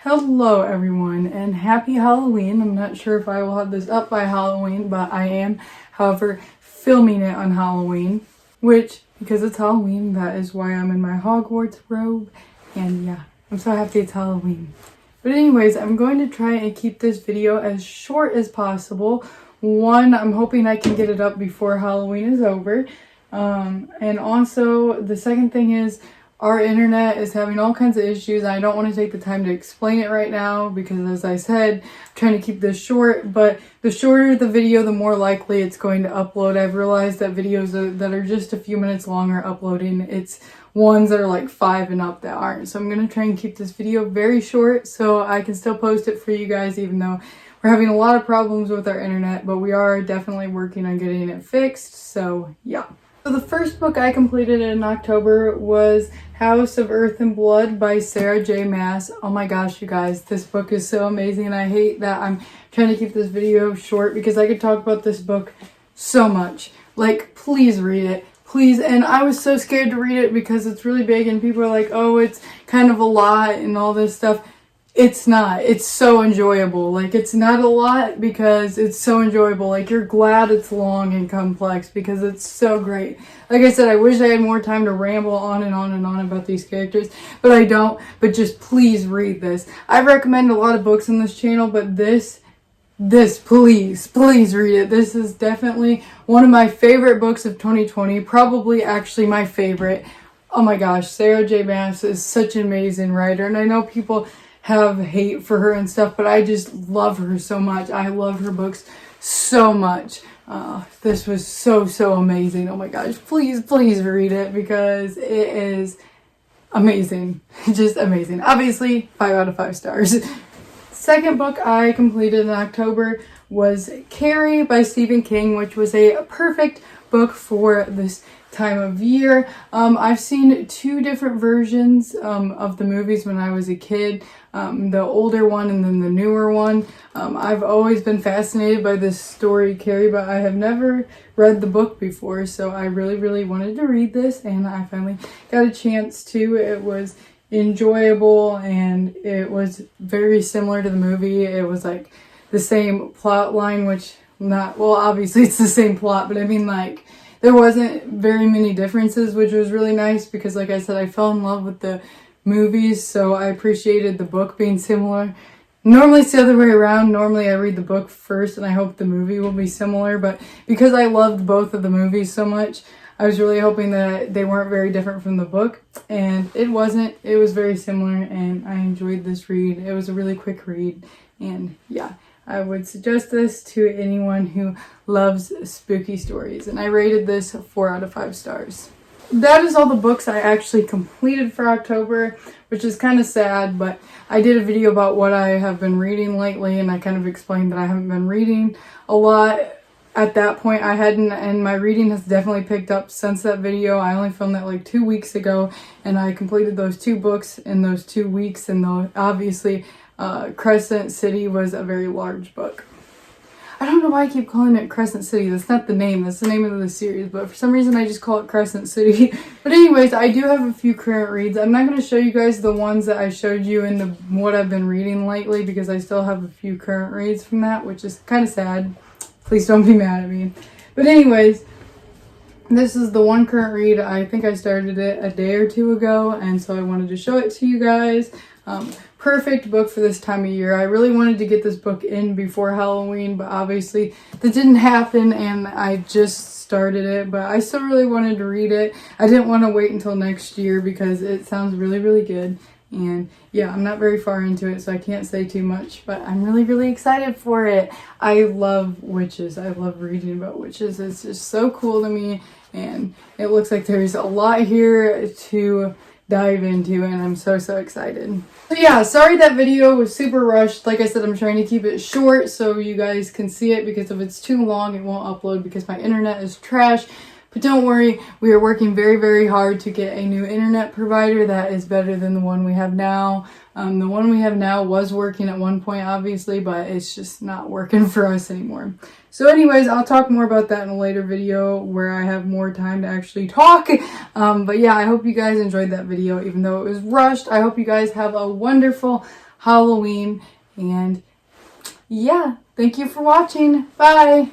Hello everyone and happy Halloween. I'm not sure if I will have this up by Halloween, but I am, however, filming it on Halloween, which, because it's Halloween, that is why I'm in my Hogwarts robe, and yeah, I'm so happy it's Halloween. But anyways, I'm going to try and keep this video as short as possible. One, I'm hoping I can get it up before Halloween is over. And also, the second thing is, our internet is having all kinds of issues. I don't want to take the time to explain it right now because, as I said, I'm trying to keep this short, but the shorter the video, the more likely it's going to upload. I've realized that videos that are just a few minutes long are uploading. It's ones that are like 5 and up that aren't. So I'm going to try and keep this video very short so I can still post it for you guys, even though we're having a lot of problems with our internet, but we are definitely working on getting it fixed. So yeah. So the first book I completed in October was House of Earth and Blood by Sarah J. Maas. Oh my gosh, you guys, this book is so amazing, and I hate that I'm trying to keep this video short because I could talk about this book so much. Like, please read it. Please. And I was so scared to read it because it's really big and people are like, oh, it's kind of a lot and all this stuff. It's not. It's so enjoyable. Like, it's not a lot because it's so enjoyable. Like, you're glad it's long and complex because it's so great. Like I said, I wish I had more time to ramble on and on and on about these characters, but I don't. But just please read this. I recommend a lot of books on this channel, but this, please read it. This is definitely one of my favorite books of 2020. Probably actually my favorite. Oh my gosh, Sarah J. Maas is such an amazing writer, and I know people have hate for her and stuff, but I just love her so much. I love her books so much. This was so amazing. Oh my gosh, please read it because it is amazing. Just amazing. Obviously, 5 out of 5 stars. Second book I completed in October was Carrie by Stephen King, which was a perfect book for this time of year. I've seen 2 different versions of the movies when I was a kid. The older one and then the newer one. I've always been fascinated by this story, Carrie, but I have never read the book before, so I really wanted to read this, and I finally got a chance to. It was enjoyable, and it was very similar to the movie. It was like the same plot line, which obviously it's the same plot, but I mean, like, there wasn't very many differences, which was really nice because, like I said, I fell in love with the movies, so I appreciated the book being similar. Normally it's the other way around. Normally I read the book first and I hope the movie will be similar, but because I loved both of the movies so much, I was really hoping that they weren't very different from the book, and it wasn't. It was very similar, and I enjoyed this read. It was a really quick read, and yeah, I would suggest this to anyone who loves spooky stories, and I rated this 4 out of 5 stars. That is all the books I actually completed for October, which is kind of sad, but I did a video about what I have been reading lately, and I kind of explained that I haven't been reading a lot. At that point I hadn't, and my reading has definitely picked up since that video. I only filmed that like 2 weeks ago, and I completed those 2 books in those 2 weeks, and obviously Crescent City was a very large book. I don't know why I keep calling it Crescent City. That's not the name. That's the name of the series. But for some reason, I just call it Crescent City. But anyways, I do have a few current reads. I'm not going to show you guys the ones that I showed you in what I've been reading lately because I still have a few current reads from that, which is kind of sad. Please don't be mad at me. But anyways, this is the one current read. I think I started it a day or 2 ago, and so I wanted to show it to you guys. Perfect book for this time of year. I really wanted to get this book in before Halloween, but obviously that didn't happen, and I just started it, but I still really wanted to read it. I didn't want to wait until next year because it sounds really good, and yeah, I'm not very far into it, so I can't say too much, but I'm really excited for it. I love witches. I love reading about witches. It's just so cool to me, and it looks like there's a lot here to dive into, and I'm so excited. So yeah, sorry that video was super rushed. Like I said, I'm trying to keep it short so you guys can see it, because if it's too long it won't upload because my internet is trash. But don't worry, we are working very hard to get a new internet provider that is better than the one we have now. The one we have now was working at one point, obviously, but it's just not working for us anymore. So anyways, I'll talk more about that in a later video where I have more time to actually talk. But yeah, I hope you guys enjoyed that video, even though it was rushed. I hope you guys have a wonderful Halloween. And yeah, thank you for watching. Bye.